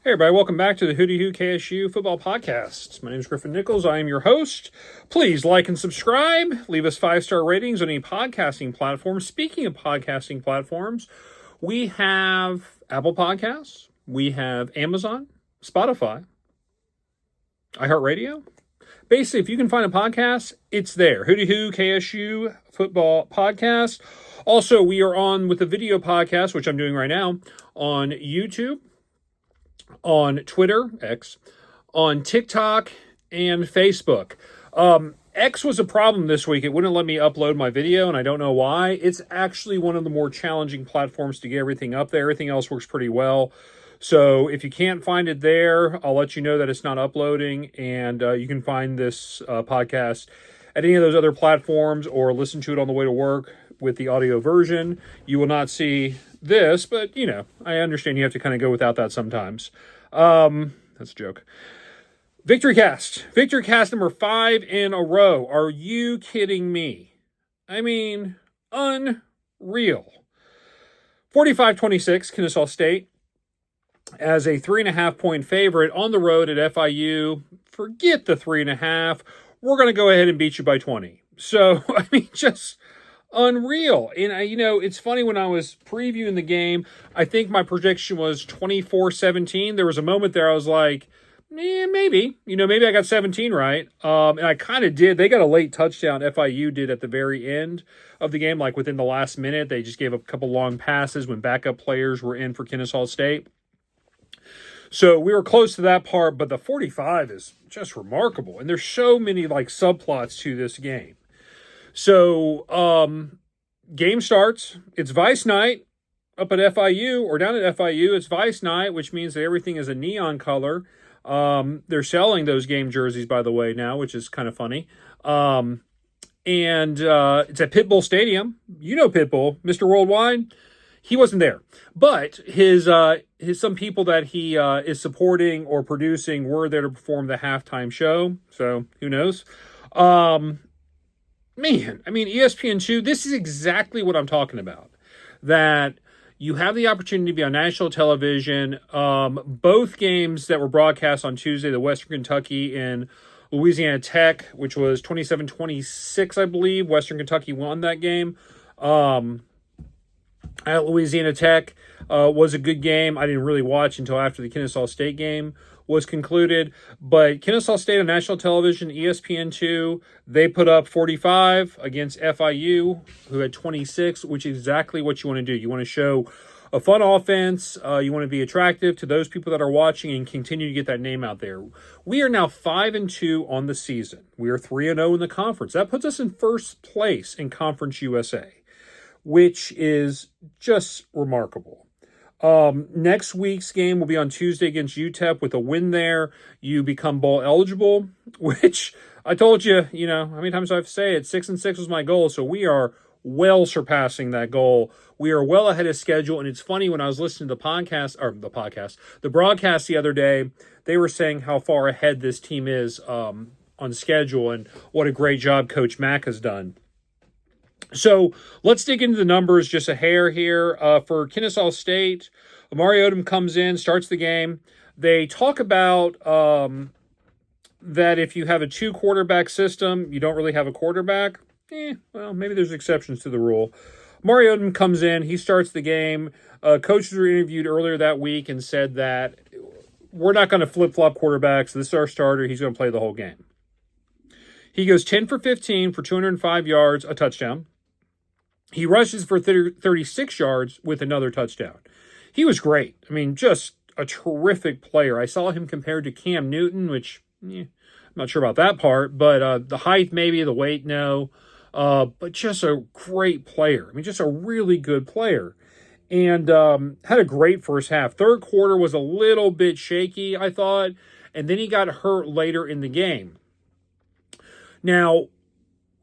Hey everybody, welcome back to the Hootie Who KSU Football Podcast. My name is Griffin Nichols. I am your host. Please like and subscribe. Leave us 5-star ratings on any podcasting platform. Speaking of podcasting platforms, we have Apple Podcasts, we have Amazon, Spotify, iHeartRadio. Basically, if you can find a podcast, it's there. Hootie Who KSU Football Podcast. Also, we are on with the video podcast, which I'm doing right now, on YouTube, on Twitter, X, on TikTok, and Facebook. X was a problem this week. It wouldn't let me upload my video, and I don't know why. It's actually one of the more challenging platforms to get everything up there. Everything else works pretty well. So if you can't find it there, I'll let you know that it's not uploading, and you can find this podcast at any of those other platforms or listen to it on the way to work with the audio version. You will not see this, but, you know, I understand you have to kind of go without that sometimes. That's a joke. Victorycast number 5 in a row. Are you kidding me? I mean, unreal. 45-26, Kennesaw State as a 3.5-point favorite on the road at FIU. Forget the 3.5. We're going to go ahead and beat you by 20. So, I mean, just unreal. And, you know, it's funny, when I was previewing the game, I think my prediction was 24-17. There was a moment there I was like, maybe. You know, maybe I got 17 right. And I kind of did. They got a late touchdown, FIU did, at the very end of the game, like within the last minute. They just gave up a couple long passes when backup players were in for Kennesaw State. So we were close to that part, but the 45 is just remarkable. And there's so many, like, subplots to this game. So, game starts. It's Vice Night up at FIU, or down at FIU. It's Vice Night, which means that everything is a neon color. They're selling those game jerseys, by the way, now, which is kind of funny. And it's at Pitbull Stadium. You know Pitbull, Mr. Worldwide. He wasn't there, but his some people that he is supporting or producing were there to perform the halftime show. So who knows? Man, I mean, ESPN2, this is exactly what I'm talking about. That you have the opportunity to be on national television. Both games that were broadcast on Tuesday, the Western Kentucky and Louisiana Tech, which was 27-26, I believe. Western Kentucky won that game. At Louisiana Tech was a good game. I didn't really watch until after the Kennesaw State game was concluded. But Kennesaw State on national television, ESPN2, they put up 45 against FIU, who had 26, which is exactly what you want to do. You want to show a fun offense. You want to be attractive to those people that are watching and continue to get that name out there. We are now 5-2 on the season. We are 3-0 in the conference. That puts us in first place in Conference USA, which is just remarkable. Next week's game will be on Tuesday against UTEP. With a win there, you become bowl eligible, which I told you, you know, how many times do I have to say it? 6-6 was my goal, so we are well surpassing that goal. We are well ahead of schedule, and it's funny, when I was listening to the broadcast the other day, they were saying how far ahead this team is on schedule and what a great job Coach Mack has done. So let's dig into the numbers just a hair here. For Kennesaw State, Amari Odom comes in, starts the game. They talk about that if you have a 2-quarterback system, you don't really have a quarterback. Well, maybe there's exceptions to the rule. Amari Odom comes in, he starts the game. Coaches were interviewed earlier that week and said that we're not going to flip-flop quarterbacks. This is our starter. He's going to play the whole game. He goes 10 for 15 for 205 yards, a touchdown. He rushes for 36 yards with another touchdown. He was great. I mean, just a terrific player. I saw him compared to Cam Newton, which I'm not sure about that part, but the height maybe, the weight no. But just a great player. I mean, just a really good player. And had a great first half. Third quarter was a little bit shaky, I thought, and then he got hurt later in the game. Now,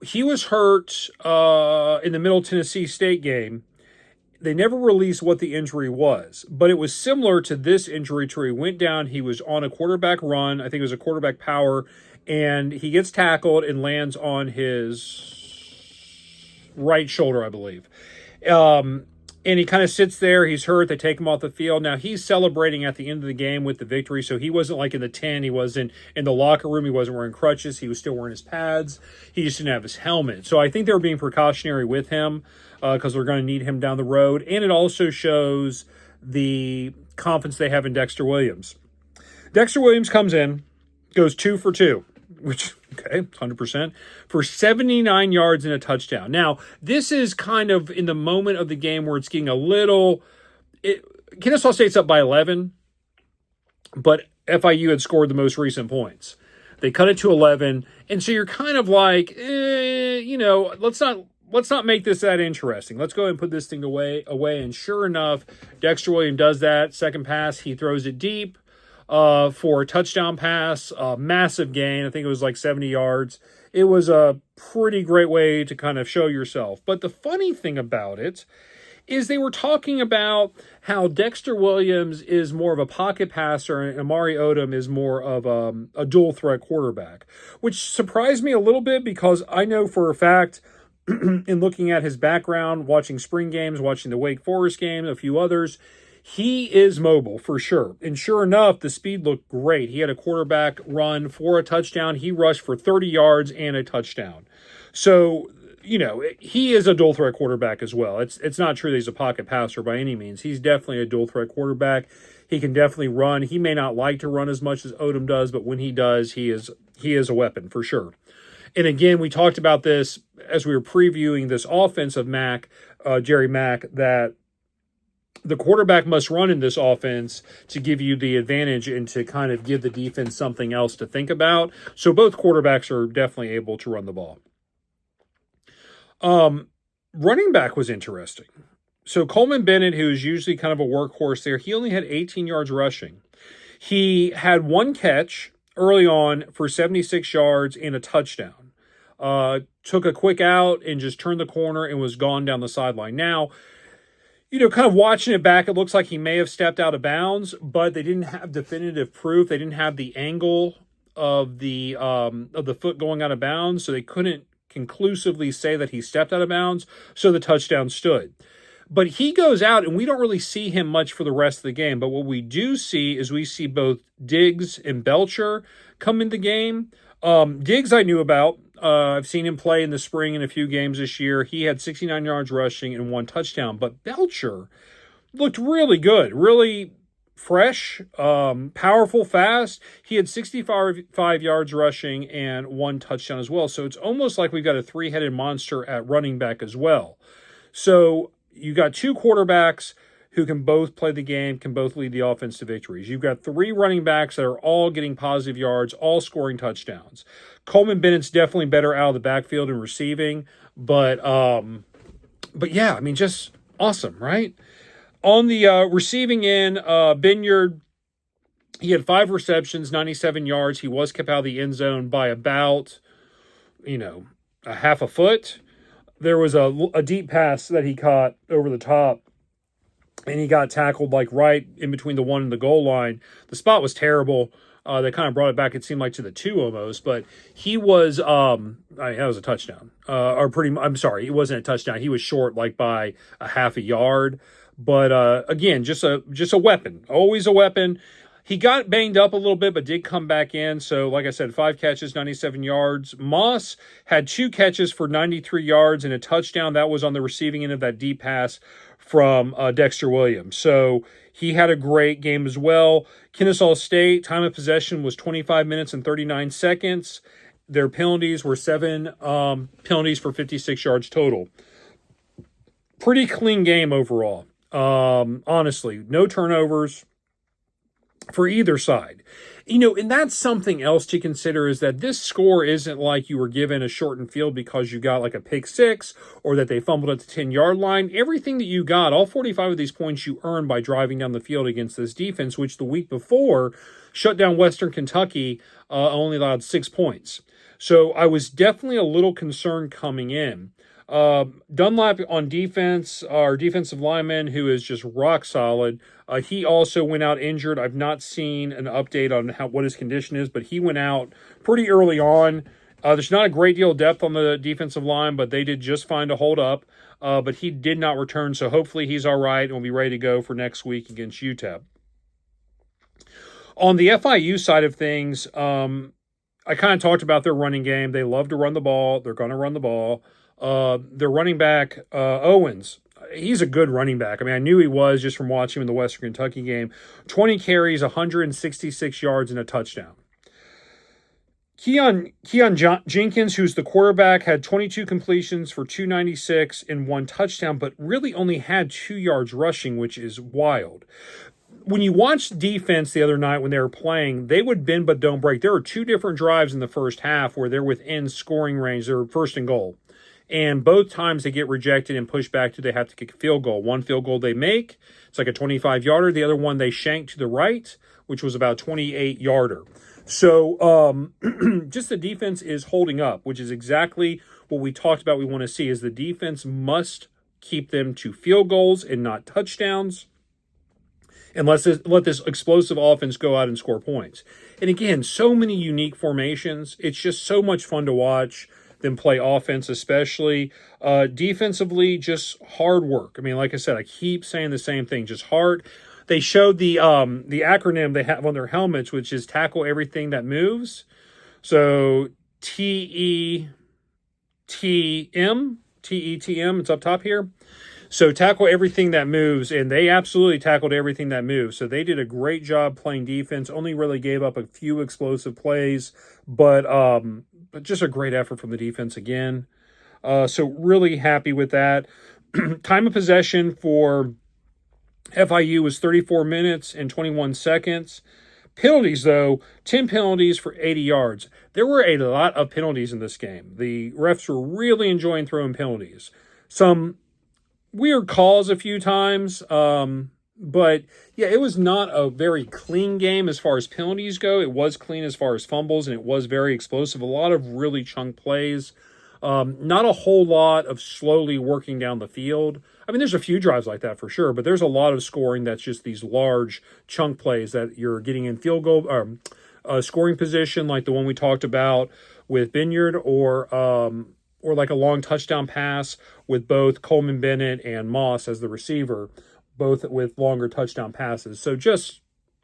he was hurt in the Middle Tennessee State game. They never released what the injury was, but it was similar to this injury to where he went down. He was on a quarterback run. I think it was a quarterback power, and he gets tackled and lands on his right shoulder, I believe. and he kind of sits there. He's hurt. They take him off the field. Now he's celebrating at the end of the game with the victory. So he wasn't like in the tent. He wasn't in the locker room. He wasn't wearing crutches. He was still wearing his pads. He just didn't have his helmet. So I think they were being precautionary with him because they're going to need him down the road. And it also shows the confidence they have in Dexter Williams. Dexter Williams comes in, goes 2 for 2, which, okay, 100%, for 79 yards and a touchdown. Now, this is kind of in the moment of the game where it's getting a little... Kennesaw State's up by 11, but FIU had scored the most recent points. They cut it to 11, and so you're kind of like, let's not make this that interesting. Let's go ahead and put this thing away. And sure enough, Dexter Williams does that. Second pass, he throws it deep for a touchdown pass, a massive gain. I think it was like 70 yards. It was a pretty great way to kind of show yourself. But the funny thing about it is they were talking about how Dexter Williams is more of a pocket passer and Amari Odom is more of a dual threat quarterback, which surprised me a little bit because I know for a fact in looking at his background, watching spring games, watching the Wake Forest game, a few others, he is mobile for sure. And sure enough, the speed looked great. He had a quarterback run for a touchdown. He rushed for 30 yards and a touchdown. So, he is a dual threat quarterback as well. It's not true that he's a pocket passer by any means. He's definitely a dual threat quarterback. He can definitely run. He may not like to run as much as Odom does, but when he does, he is a weapon for sure. And again, we talked about this as we were previewing this offense of Jerry Mack, that the quarterback must run in this offense to give you the advantage and to kind of give the defense something else to think about. So both quarterbacks are definitely able to run the ball. Running back was interesting. So Coleman Bennett, who is usually kind of a workhorse there, he only had 18 yards rushing. He had one catch early on for 76 yards and a touchdown. Took a quick out and just turned the corner and was gone down the sideline. Now, kind of watching it back, it looks like he may have stepped out of bounds, but they didn't have definitive proof. They didn't have the angle of the foot going out of bounds, so they couldn't conclusively say that he stepped out of bounds, so the touchdown stood. But he goes out, and we don't really see him much for the rest of the game. But what we do see is we see both Diggs and Belcher come in the game. Diggs I knew about. I've seen him play in the spring in a few games this year. He had 69 yards rushing and one touchdown. But Belcher looked really good, really fresh, powerful, fast. He had 65 yards rushing and one touchdown as well. So it's almost like we've got a three-headed monster at running back as well. So you got two quarterbacks who can both play the game, can both lead the offense to victories. You've got three running backs that are all getting positive yards, all scoring touchdowns. Coleman Bennett's definitely better out of the backfield and receiving, but yeah, I mean, just awesome, right? On the receiving end, Binyard, he had 5 receptions, 97 yards. He was kept out of the end zone by about, a half a foot. There was a deep pass that he caught over the top, and he got tackled like right in between the 1 and the goal line. The spot was terrible. They kind of brought it back, it seemed like, to the 2 almost, but he was, that was a touchdown. I'm sorry, it wasn't a touchdown. He was short like by a half a yard. But again, just a weapon, always a weapon. He got banged up a little bit, but did come back in. So, like I said, 5 catches, 97 yards. Moss had 2 catches for 93 yards and a touchdown. That was on the receiving end of that deep pass from Dexter Williams. So he had a great game as well. Kennesaw State, time of possession was 25 minutes and 39 seconds. Their penalties were 7 penalties for 56 yards total. Pretty clean game overall. Honestly, no turnovers for either side. And that's something else to consider, is that this score isn't like you were given a shortened field because you got like a pick 6 or that they fumbled at the 10-yard line. Everything that you got, all 45 of these points you earned by driving down the field against this defense, which the week before shut down Western Kentucky, only allowed 6 points. So I was definitely a little concerned coming in. Dunlap on defense, our defensive lineman, who is just rock solid. He also went out injured. I've not seen an update on what his condition is, but he went out pretty early on There's not a great deal of depth on the defensive line, but they did just fine to hold up. But he did not return, so hopefully he's all right and will be ready to go for next week against UTEP. On the FIU side of things, I kind of talked about their running game. They love to run the ball. They're going to run the ball. Their running back, Owens, he's a good running back. I mean, I knew he was just from watching him in the Western Kentucky game. 20 carries, 166 yards, and a touchdown. Keon Jenkins, who's the quarterback, had 22 completions for 296 and 1 touchdown, but really only had 2 yards rushing, which is wild. When you watched defense the other night when they were playing, they would bend but don't break. There were 2 different drives in the first half where they're within scoring range. They're first and goal. And both times they get rejected and pushed back to they have to kick a field goal. One field goal they make, it's like a 25-yarder. The other one they shank to the right, which was about 28-yarder. So just the defense is holding up, which is exactly what we talked about we want to see, is the defense must keep them to field goals and not touchdowns. And let this explosive offense go out and score points. And again, so many unique formations. It's just so much fun to watch them play offense, especially. Defensively, just hard work. I mean, like I said, I keep saying the same thing, just hard. They showed the acronym they have on their helmets, which is tackle everything that moves. So TETM, it's up top here. So tackle everything that moves, and they absolutely tackled everything that moves. So they did a great job playing defense, only really gave up a few explosive plays, but just a great effort from the defense again. So really happy with that. Time of possession for FIU was 34 minutes and 21 seconds. Penalties, though, 10 penalties for 80 yards. There were a lot of penalties in this game. The refs were really enjoying throwing penalties. Some weird calls a few times, but yeah, it was not a very clean game as far as penalties go. It was clean as far as fumbles, and it was very explosive. A lot of really chunk plays. Not a whole lot of slowly working down the field. I mean, there's a few drives like that for sure, but there's a lot of scoring that's just these large chunk plays that you're getting in field goal scoring position, like the one we talked about with Binyard, or like a long touchdown pass with both Coleman Bennett and Moss as the receiver, both with longer touchdown passes. So just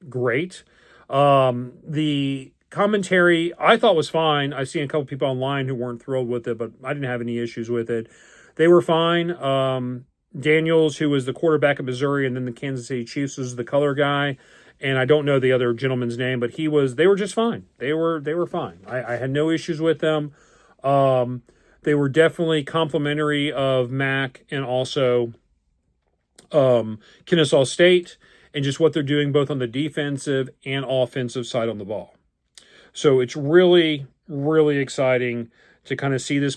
great. The commentary I thought was fine. I've seen a couple people online who weren't thrilled with it, but I didn't have any issues with it. They were fine. Daniels, who was the quarterback of Missouri, and then the Kansas City Chiefs, was the color guy. And I don't know the other gentleman's name, but they were just fine. They were fine. I had no issues with them. They were definitely complimentary of Mac and also Kennesaw State, and just what they're doing both on the defensive and offensive side on the ball. So it's really, really exciting to kind of see this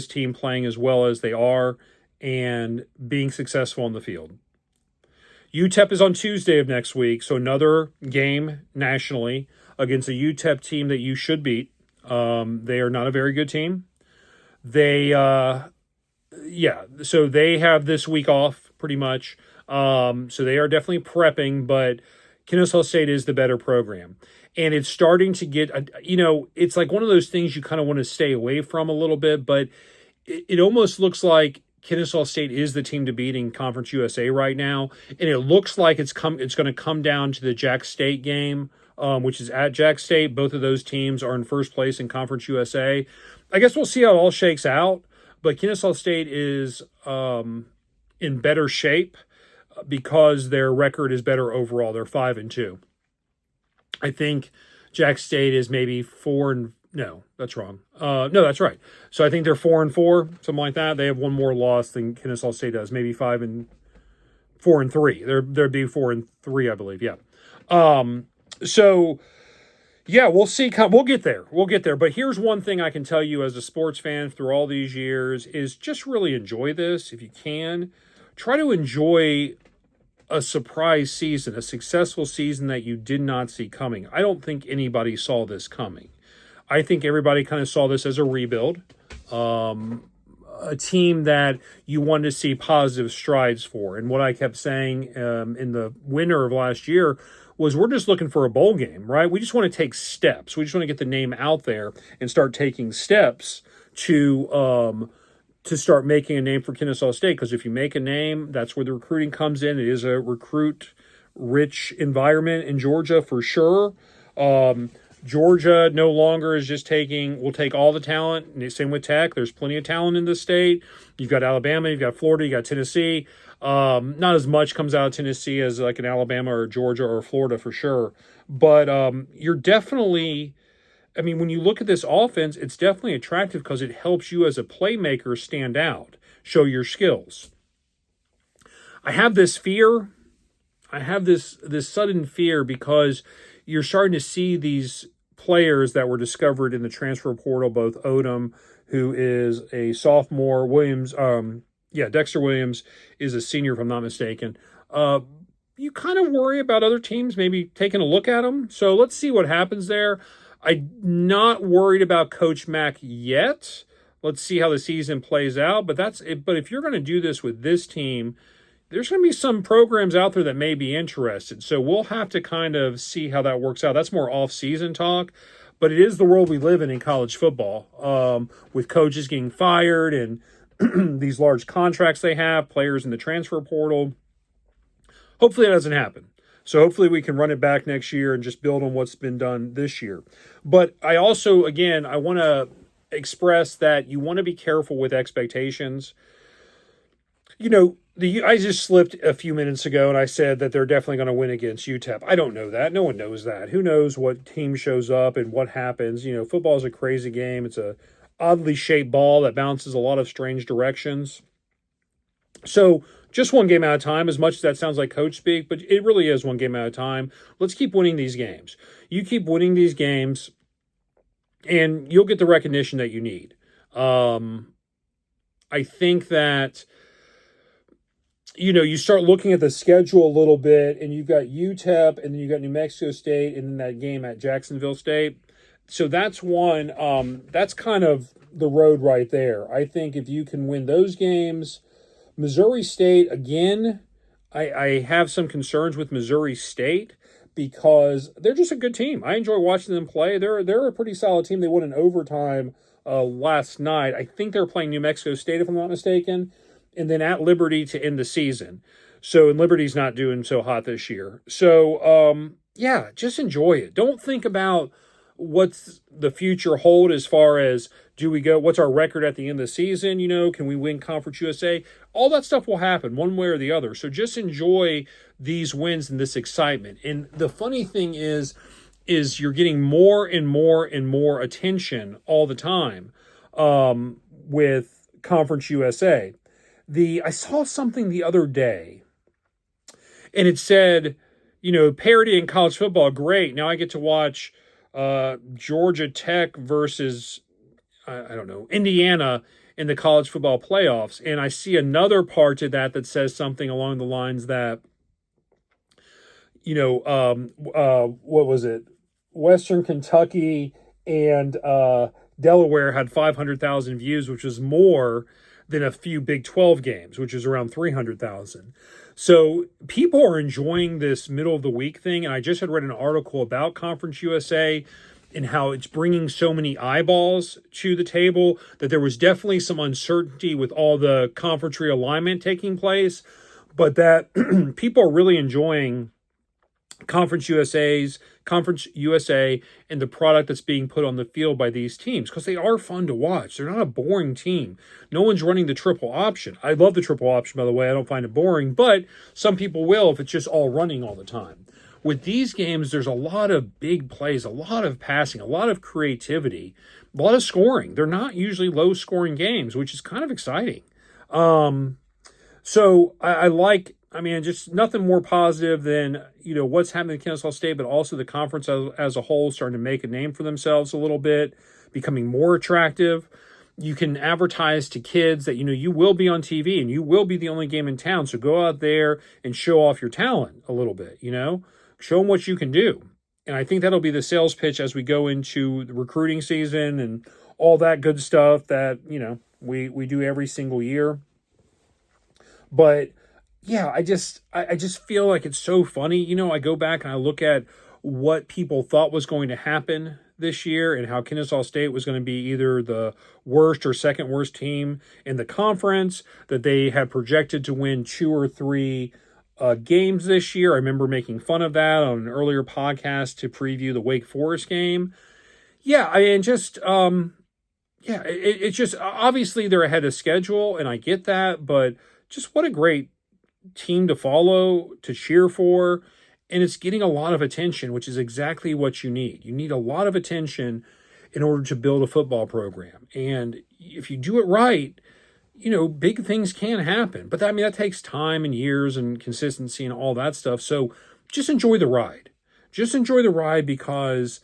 team playing as well as they are and being successful on the field. UTEP is on Tuesday of next week, so another game nationally against a UTEP team that you should beat. They are not a very good team. So they have this week off pretty much. So they are definitely prepping, but Kennesaw State is the better program. And it's starting to get, it's like one of those things you kind of want to stay away from a little bit, but it almost looks like Kennesaw State is the team to beat in Conference USA right now. And it looks like it's going to come down to the Jack State game, which is at Jack State. Both of those teams are in first place in Conference USA. I guess we'll see how it all shakes out, but Kennesaw State is in better shape because their record is better overall. They're 5-2. I think Jack State is maybe 4 no, that's wrong. No, that's right. So I think they're 4-4, something like that. They have one more loss than Kennesaw State does, maybe 4-3. They'd be 4-3, I believe. Yeah. So yeah, we'll see. We'll get there. But here's one thing I can tell you as a sports fan through all these years is just really enjoy this if you can. Try to enjoy a surprise season, a successful season that you did not see coming. I don't think anybody saw this coming. I think everybody kind of saw this as a rebuild, a team that you wanted to see positive strides for. And what I kept saying in the winter of last year was we're just looking for a bowl game, right? We just want to take steps. We just want to get the name out there and start taking steps to start making a name for Kennesaw State. Because if you make a name, that's where the recruiting comes in. It is a recruit-rich environment in Georgia for sure. Georgia no longer is just will take all the talent. Same with Tech. There's plenty of talent in the state. You've got Alabama, you've got Florida, you got Tennessee. Not as much comes out of Tennessee as like an Alabama or Georgia or Florida for sure. But you're definitely, I mean, when you look at this offense, it's definitely attractive because it helps you as a playmaker stand out, show your skills. I have this fear. I have this sudden fear because you're starting to see these players that were discovered in the transfer portal, both Odom, who is a sophomore, Dexter Williams is a senior, if I'm not mistaken. You kind of worry about other teams maybe taking a look at them. So let's see what happens there. I'm not worried about Coach Mack yet. Let's see how the season plays out. But that's it. But if you're going to do this with this team, there's going to be some programs out there that may be interested. So we'll have to kind of see how that works out. That's more off-season talk. But it is the world we live in college football, with coaches getting fired and these large contracts they have, players in the transfer portal. Hopefully that doesn't happen. So hopefully we can run it back next year and just build on what's been done this year. But I also, again, I want to express that you want to be careful with expectations. You know, I just slipped a few minutes ago and I said that they're definitely going to win against UTEP. I don't know that. No one knows that. Who knows what team shows up and what happens? You know, football is a crazy game. It's a oddly shaped ball that bounces a lot of strange directions. So just one game at a time, as much as that sounds like coach speak, but it really is one game at a time. Let's keep winning these games. You keep winning these games and you'll get the recognition that you need. I think that, you know, you start looking at the schedule a little bit and you've got UTEP and then you've got New Mexico State and then that game at Jacksonville State. So that's one, that's kind of the road right there. I think if you can win those games, Missouri State, again, I have some concerns with Missouri State because they're just a good team. I enjoy watching them play. They're a pretty solid team. They won in overtime last night. I think they're playing New Mexico State, if I'm not mistaken, and then at Liberty to end the season. So, and Liberty's not doing so hot this year. So, yeah, just enjoy it. Don't think about what's the future hold as far as what's our record at the end of the season? You know, can we win Conference USA? All that stuff will happen one way or the other. So just enjoy these wins and this excitement. And the funny thing is you're getting more and more and more attention all the time with Conference USA. I saw something the other day, and it said, you know, parity in college football, great. Now I get to watch Georgia Tech versus, I don't know, Indiana in the college football playoffs. And I see another part to that says something along the lines that, you know, what was it? Western Kentucky and Delaware had 500,000 views, which was more than a few Big 12 games, which is around 300,000. So people are enjoying this middle of the week thing. And I just had read an article about Conference USA and how it's bringing so many eyeballs to the table that there was definitely some uncertainty with all the conference realignment taking place, but that people are really enjoying Conference USA and the product that's being put on the field by these teams because they are fun to watch. They're not a boring team. No one's running the triple option. I love the triple option, by the way. I don't find it boring, but some people will if it's just all running all the time. With these games, there's a lot of big plays, a lot of passing, a lot of creativity, a lot of scoring. They're not usually low-scoring games, which is kind of exciting. So I like, I mean, just nothing more positive than, you know, what's happening at Kennesaw State, but also the conference as a whole starting to make a name for themselves a little bit, becoming more attractive. You can advertise to kids that, you know, you will be on TV and you will be the only game in town. So go out there and show off your talent a little bit, you know. Show them what you can do. And I think that'll be the sales pitch as we go into the recruiting season and all that good stuff that, you know, we do every single year. But yeah, I just feel like it's so funny. I go back and I look at what people thought was going to happen this year and how Kennesaw State was going to be either the worst or second worst team in the conference, that they had projected to win two or three games this year. I remember making fun of that on an earlier podcast to preview the Wake Forest game. Yeah, I mean, just yeah, it's just obviously they're ahead of schedule, and I get that, but just what a great team to follow, to cheer for, and it's getting a lot of attention, which is exactly what you need. You need a lot of attention in order to build a football program. And if you do it right, big things can happen. But I mean, that takes time and years and consistency and all that stuff. So just enjoy the ride. Just enjoy the ride because,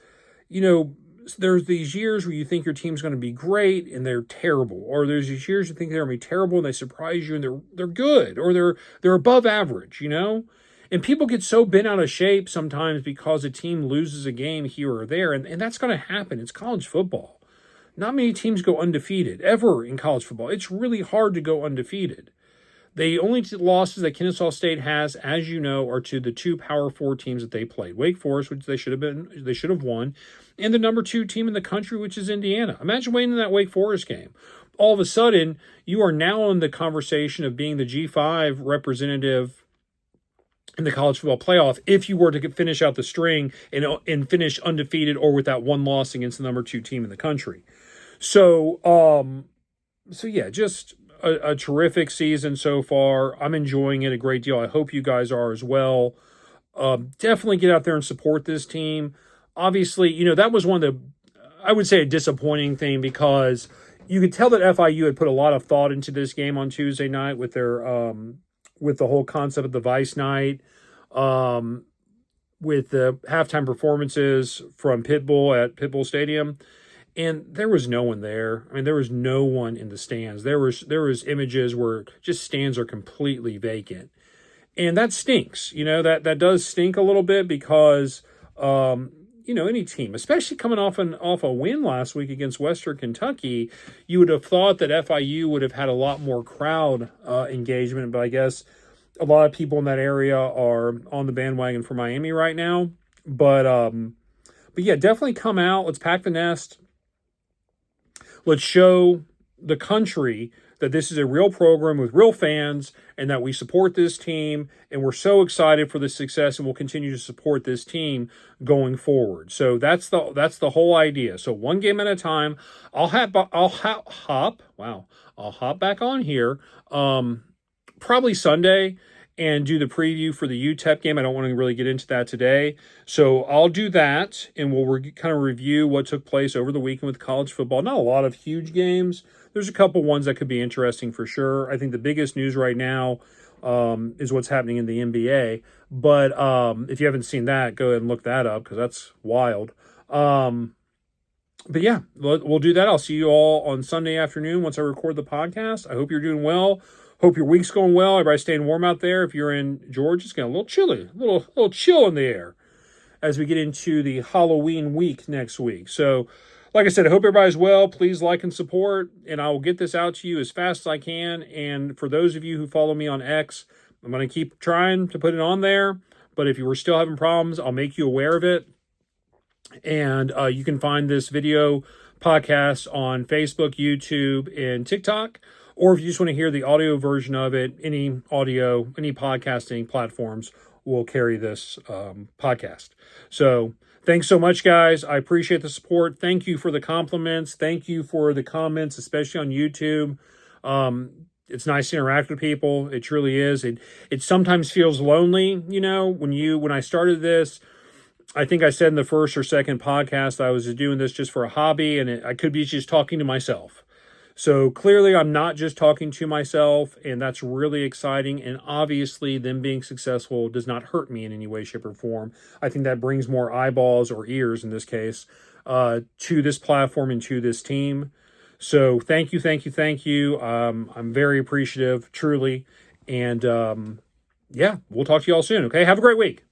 you know, there's these years where you think your team's going to be great and they're terrible, or there's these years you think they're going to be terrible and they surprise you and they're good, or they're above average. And people get so bent out of shape sometimes because a team loses a game here or there, and that's going to happen. It's college football. Not many teams go undefeated ever in college football. It's really hard to go undefeated. The only losses that Kennesaw State has, as you know, are to the two Power Four teams that they played: Wake Forest, which they should have won, and the number two team in the country, which is Indiana. Imagine winning that Wake Forest game. All of a sudden, you are now in the conversation of being the G5 representative in the college football playoff if you were to finish out the string and finish undefeated or with that one loss against the number two team in the country. So yeah, just a terrific season so far. I'm enjoying it a great deal. I hope you guys are as well. Definitely get out there and support this team. Obviously, that was one of the, I would say, a disappointing thing because you could tell that FIU had put a lot of thought into this game on Tuesday night with their with the whole concept of the Vice Night, with the halftime performances from Pitbull at Pitbull Stadium. And there was no one there. I mean, there was no one in the stands. There was images where just stands are completely vacant. And that stinks. That does stink a little bit because any team, especially coming off a win last week against Western Kentucky, you would have thought that FIU would have had a lot more crowd engagement, but I guess a lot of people in that area are on the bandwagon for Miami right now. But yeah, definitely come out. Let's pack the nest. Let's show the country that this is a real program with real fans and that we support this team, and we're so excited for the success and we'll continue to support this team going forward. So that's the whole idea. So one game at a time. I'll hop back on here probably Sunday and do the preview for the UTEP game. I don't want to really get into that today. So I'll do that, and we'll kind of review what took place over the weekend with college football. Not a lot of huge games. There's a couple ones that could be interesting for sure. I think the biggest news right now is what's happening in the NBA. But if you haven't seen that, go ahead and look that up because that's wild. But yeah, we'll do that. I'll see you all on Sunday afternoon once I record the podcast. I hope you're doing well. Hope your week's going well. Everybody's staying warm out there. If you're in Georgia, it's getting a little chilly, a little chill in the air as we get into the Halloween week next week. So, like I said, I hope everybody's well. Please like and support, and I will get this out to you as fast as I can. And for those of you who follow me on X, I'm going to keep trying to put it on there. But if you were still having problems, I'll make you aware of it. And you can find this video podcast on Facebook, YouTube, and TikTok. Or if you just want to hear the audio version of it, any podcasting platforms will carry this podcast. So thanks so much, guys. I appreciate the support. Thank you for the compliments. Thank you for the comments, especially on YouTube. It's nice to interact with people. It truly is. It sometimes feels lonely, when I started this. I think I said in the first or second podcast I was doing this just for a hobby, and I could be just talking to myself. So clearly I'm not just talking to myself, and that's really exciting. And obviously them being successful does not hurt me in any way, shape, or form. I think that brings more eyeballs, or ears in this case, to this platform and to this team. So thank you. I'm very appreciative, truly. And yeah, we'll talk to you all soon. Okay, have a great week.